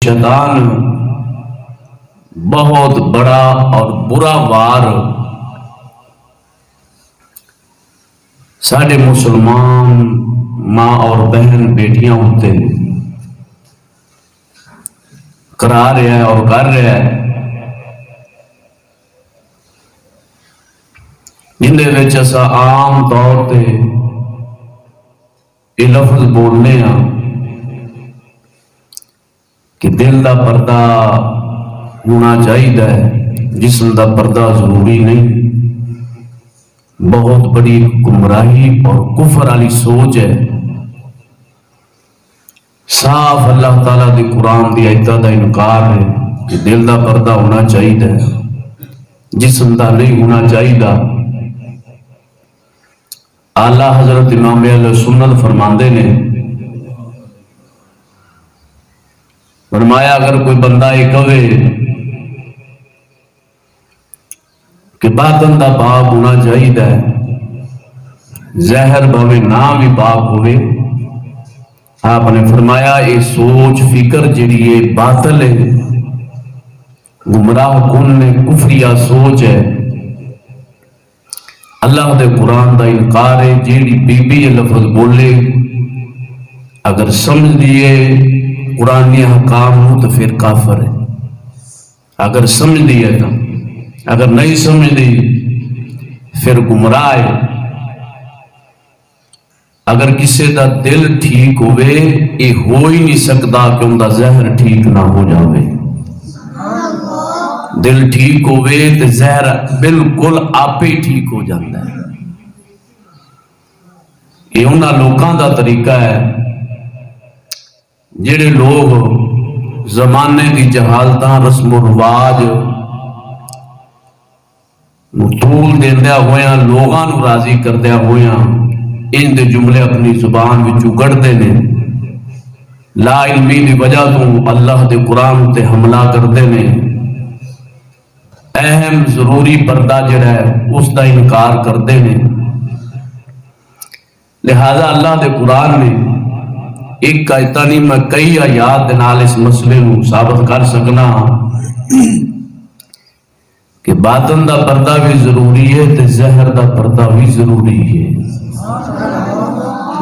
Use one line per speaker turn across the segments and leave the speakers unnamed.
شیطان بہت بڑا اور برا وار ساڑھے مسلمان ماں اور بہن بیٹیاں ہوتے کرا رہا ہے اور کر رہا ہے، جن دے اسا عام طور تے یہ لفظ بولنے ہاں کہ دل دا پردہ ہونا چاہیے، جسم دا پردہ ضروری نہیں۔ بہت بڑی گمراہی اور کفر والی سوچ ہے۔ صاف اللہ تعالیٰ دی قرآن دی آیتاں دا انکار ہے کہ دل دا پردہ ہونا چاہیے، جسم دا نہیں ہونا چاہیے۔ اعلیٰ حضرت امام اہل سنت فرماندے نے، فرمایا اگر کوئی بندہ یہ کہے کہ باطن دا پاک ہونا چاہیے، زہر بھویں نہ بھی پاک ہوئے، آپ نے فرمایا یہ سوچ فکر جڑی ہے باطل ہے، گمراہ کن ہے، کفریہ سوچ ہے، اللہ دے قرآن دا انکار ہے۔ جیڑی بی بی یہ لفظ بولے اگر سمجھ دیے قرآنی حکام ہوں تو پھر کافر ہے، اگر سمجھ دیے تو، اگر نہیں سمجھ دی پھر گمراہ ہے۔ اگر کسی دا دل ٹھیک ہوئے یہ ہو ہی نہیں سکتا کہ ان دا زہر ٹھیک نہ ہو جاوے۔ دل ٹھیک ہوئے تو زہر بالکل آپ ہی ٹھیک ہو جاتا ہے۔ یہ انہاں لوگاں دا طریقہ ہے جڑے لوگ زمانے دی جہالتاں رسم و رواج طول دیندیا ہویا لوگاں نو راضی کردیا ہویا ان دے جملے اپنی زبان وچوں گڑھدے نے، لا علمی دی وجہ تو اللہ دے قرآن تے حملہ کردے نے، اہم ضروری پردہ جڑا ہے اس دا انکار کردے نے۔ لہذا اللہ دے قرآن میں ایک آیت نہیں میں کئی آیات دے نال اس مسئلے نو ثابت کر سکنا کہ باطن دا پردہ بھی ضروری ہے تے زہر دا پردہ بھی ضروری ہے،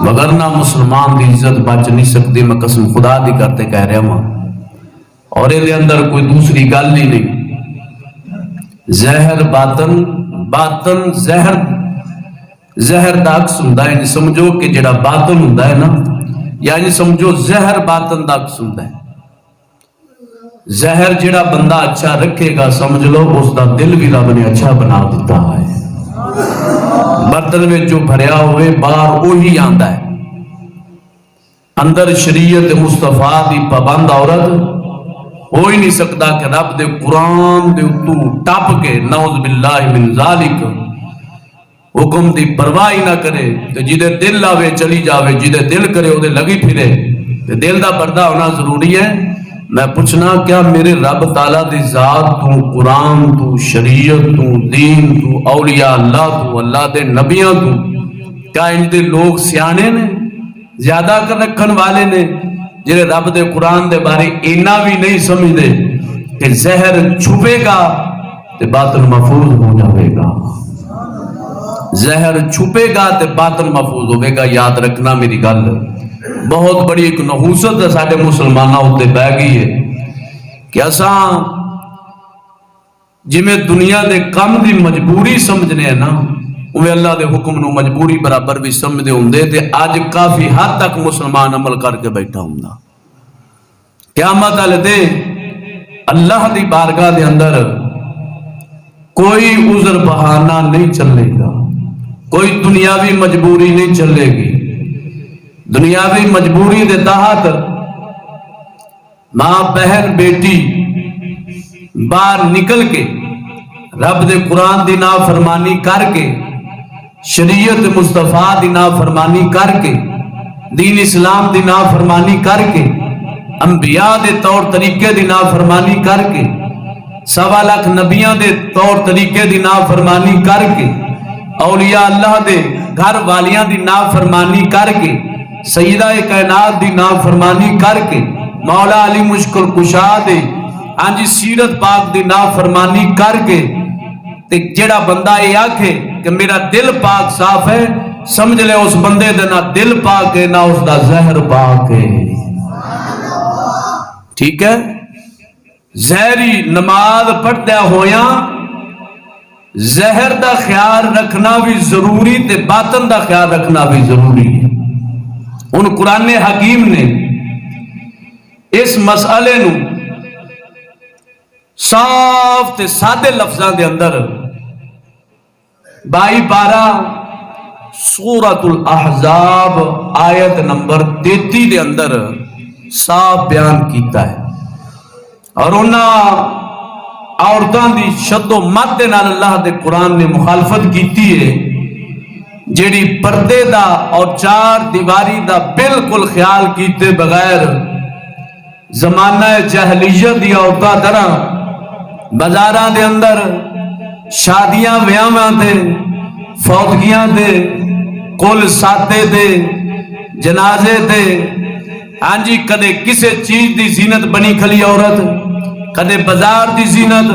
مگر نہ مسلمان دی عزت بچ نہیں سکتی، میں قسم خدا دی کرتے کہہ رہا ہوں، اور یہ اندر کوئی دوسری گل ہی نہیں۔ زہر باطن زہر دا عکس ہوندا ہے، سمجھو کہ جڑا باطن ہوندا ہے نا، یعنی سمجھو زہر باطن دا عکس ہوندا ہے۔ زہر جڑا بندہ اچھا رکھے گا سمجھ لو اس دا دل بھی رب نے اچھا بنا دیتا ہے۔ برتن میں جو بھریا ہوئے باہر وہی آندا ہے۔ اندر شریعت مصطفیٰ دی پابند عورت ہو ہی نہیں سکتا کہ رب دے قرآن دے اتو ٹپ کے نعوذ باللہ من ذالک حکم دی پرواہ نہ کرے، کہ جدے دل لاوے چلی جاوے، جدے دل کرے وہ لگی پھرے، کہ دل دا پردہ ہونا ضروری ہے۔ میں پوچھنا کیا میرے رب تعالیٰ دی ذات تو، قرآن تو، شریعت تو، دین تو، اولیاء اللہ تو، اللہ دے نبیاں تو، کیا ان دے لوگ سیانے نے، زیادہ کر رکھن والے نے، جنہیں رب دے قرآن دے بارے اینا بھی نہیں سمجھ دے کہ زہر چھپے گا تے باطن محفوظ ہو جاوے گا، زہر چھپے گا تے باطن محفوظ ہوئے گا۔ یاد رکھنا میری گل بہت بڑی ایک نحوست ہے ساڑھے مسلمانہ ہوتے بہ گئی ہے کہ اساں جی میں دنیا دے کم دی مجبوری سمجھنے ہیں نا، وہ اللہ دے حکم نو مجبوری برابر بھی سمجھے ہوں دے تے آج کافی حد تک مسلمان عمل کر کے بیٹھا ہوں دا۔ قیامت والے دے اللہ دی بارگاہ دے اندر کوئی عذر بہانہ نہیں چلے گا، کوئی دنیاوی مجبوری نہیں چلے گی۔ دنیاوی مجبوری دے تحت ماں بہن بیٹی باہر نکل کے رب دے قرآن دی نافرمانی کر کے، شریعت مصطفیٰ دی نافرمانی کر کے، دین اسلام دی نافرمانی کر کے، انبیاء دے طور طریقے دی نافرمانی کر کے، 1.25 لاکھ نبیاں دے طور طریقے دی نافرمانی کر کے، اولیاء اللہ دے گھر والیاں دی نافرمانی کر کے، سیدہ کائنات دی نافرمانی کر کے، مولا علی مشکل کشا دے ہاں جی سیرت پاک دی نافرمانی کر کے تے جڑا بندہ یہ آکھے کہ میرا دل پاک صاف ہے، سمجھ لے اس بندے دے نہ دل پاک ہے نہ اس دا زہر پاک ہے۔ ٹھیک ہے، زہری نماز پڑھدیا ہویاں زہر دا خیال رکھنا بھی ضروری تے باطن دا خیال رکھنا بھی ضروری ہے۔ ان قرآن حکیم نے اس مسئلے نو صاف تے سادے لفظاں دے اندر 22 پارہ سورۃ الاحزاب آیت نمبر 33 دے اندر صاف بیان کیتا ہے، اور انہاں عورتاں دی شد و مت دے نال اللہ دے قرآن نے مخالفت کیتی ہے، جیڑی پردے دا اور چار دیواری دا بالکل خیال کیتے بغیر زمانہ جاہلیت دی عورتاں طرح بازاراں دے اندر شادیاں ویاواں تے فوتگیاں تے کل ساتے تے جنازے تے ہاں جی کدے کسے چیز دی زینت بنی کھلی عورت، کدے بازار دی زینت،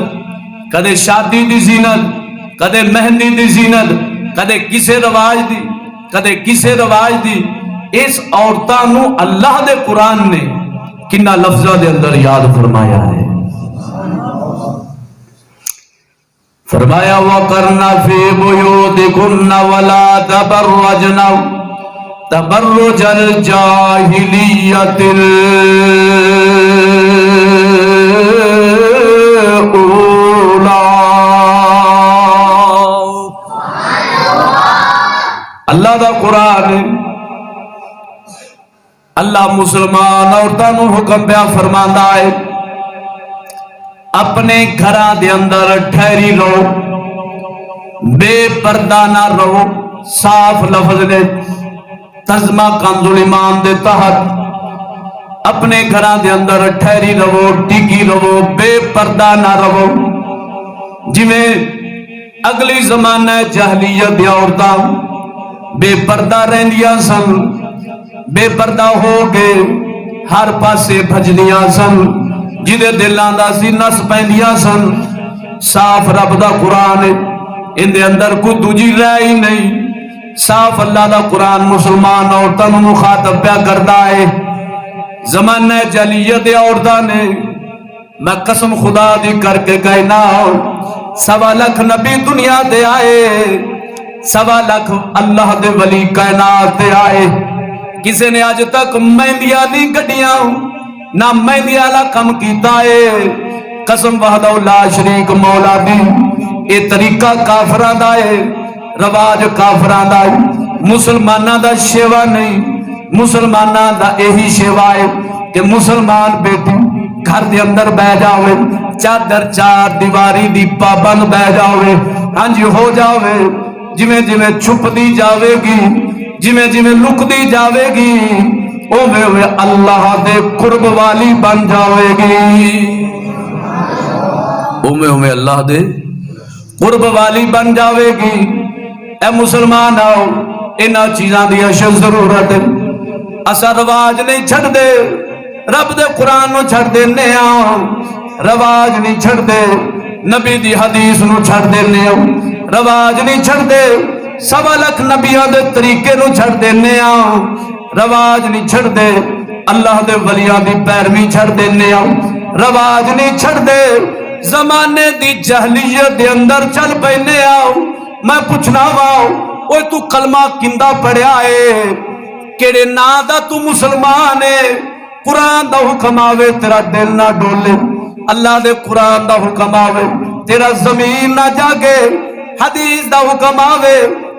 کدے شادی دی زینت، کدے مہندی دی زینت، کدے کسے رواج دی، کدے کسے رواج دی۔ اس عورتاں نو اللہ دے قرآن نے کنہ لفظہ دے اندر یاد فرمایا ہے۔ فرمایا وَقَرْنَ فِي بُيُوتِكُنَّ وَلَا تَبَرَّجْنَ تَبَرُّجَ الْجَاهِلِيَّةِ الْأُولَى۔ اللہ دا قرآن اللہ مسلمان عورتاں نو حکم پیا فرماندا ہے اپنے گھراں دے اندر ٹھہری رہو، بے پردہ نہ رہو۔ صاف لفظ نے ترجمہ کنز الایمان دے تحت اپنے گھراں دے اندر ٹھہری رہو، ٹکی رہو، بے پردہ نہ رہو۔ جویں اگلی زمانہ جاہلیت دی عورتاں بے پردہ رہندیاں سن، بے پردہ ہو کے ہر پاسے بھجدیاں سن، جدے دلاں دا سی نس پیندیاں سن۔ صاف رب دا قرآن ان دے اندر کوئی دوجی رہ ہی نہیں، صاف اللہ دا قرآن مسلمان عورتاں نو مخاطب پیا کردا ہے۔ زمانہ جاہلیت دے عورتاں نے میں قسم خدا دی کر کے کہنا 1.25 لاکھ نبی دنیا دے آئے، 1.25 لاکھ اللہ دے ولی کائنات دے آئے، کسے نے آج تک مہندیاں نہیں گڈیاں نہ مہندی والا کم کیتا ہے۔ قسم وحدہ لا شریک مولا دی اے طریقہ کافراں دا ہے، رواج کافراں دا ہے، مسلماناں دا شیوا نہیں۔ مسلماناں دا یہی شیوا ہے کہ مسلمان بیٹی گھر دے اندر بہ جاوے، چادر چار دیواری دی پابند بہ جاوے، ہاں جی ہو جاوے، جویں جویں چھپ دی جاوے گی، جویں جویں لک دی جاوے گی، اوے اوے اللہ دے قرب والی بن جاوے گی، اوے اوے اللہ دے قرب والی بن جاوے گی۔ اے مسلمان آؤ، انہاں چیزاں دی اشد ضرورت ہے۔ اسا رواج نہیں چھڑ دے، رب دے قرآن نو چھڑ دینے آؤ، رواج نہیں چھڑ دے، نبی دی حدیث نو چھڑ دینے آؤ، رواج نہیں چھڑ دے، 1.25 لاکھ نبیاں دے طریقے نو چھڑ دینے آؤ، رواج نہیں چھڑ دے، اللہ دے ولیاں دی پیروی چھڑ دینے آؤ، رواج نہیں چھڑ دے، زمانے دی جہلیت دے اندر چل پینے آؤ۔ میں پوچھنا واؤ اوے تو کلمہ کندہ پڑھیا ہے، کیڑے نا دا تو مسلمان ہے؟ قرآن دا حکم آوے تیرا دل نہ ڈولے، اللہ دے قرآن دا حکم آوے تیرا زمین نہ جاگے، حدیث دا حکم آوے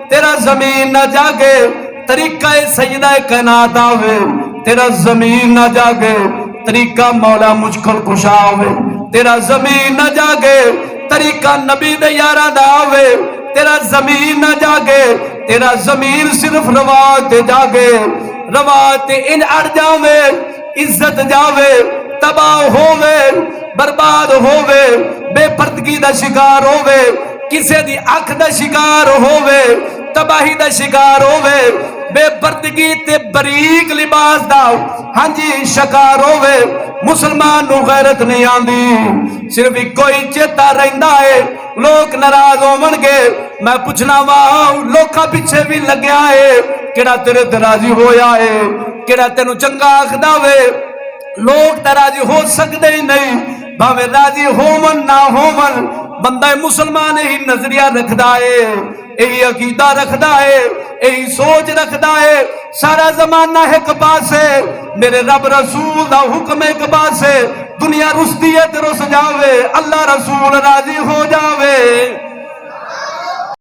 تیرا زمین نہ جاگے، طریقہ سجدہ کائنات آوے تیرا زمین نہ جاگے، طریقہ مولا مشکل کشا آوے تیرا زمین نہ جاگے، طریقہ نبی دے یارہ دا آوے تیرا زمین نہ جاگے، تیرا زمین صرف رواج تے جاگے، رواج تے ان اڑ جاوے، عزت جاوے، تباہ ہووے، برباد ہووے، بے پردگی دا شکار ہووے، کسے دی اکھ دا شکار ہووے، تباہی دا شکار ہووے، بے پردگی تے بریک لباس دا ہاں جی شکار ہوئے مسلمان نو غیرت نہیں آندی صرف کوئی چیتا رہندا ہے لوگ ناراض ہون گے میں پوچھنا وا لوکاں پیچھے بھی لگیا ہے کیڑا تیرے تے راضی ہویا ہے کیڑا تینوں چنگا آکھدا وے لوگ تے راضی ہو سکدے ہی نہیں بھاویں راضی ہوون نہ ہوون بندہ مسلمان ہی نظریہ رکھدا ہے یہی عقیدہ رکھدا ہے یہی سوچ رکھدا ہے سارا زمانہ ایک پاسے میرے رب رسول دا حکم ایک پاسے دنیا رسدی ہے تے رس جاوے اللہ رسول راضی ہو جاوے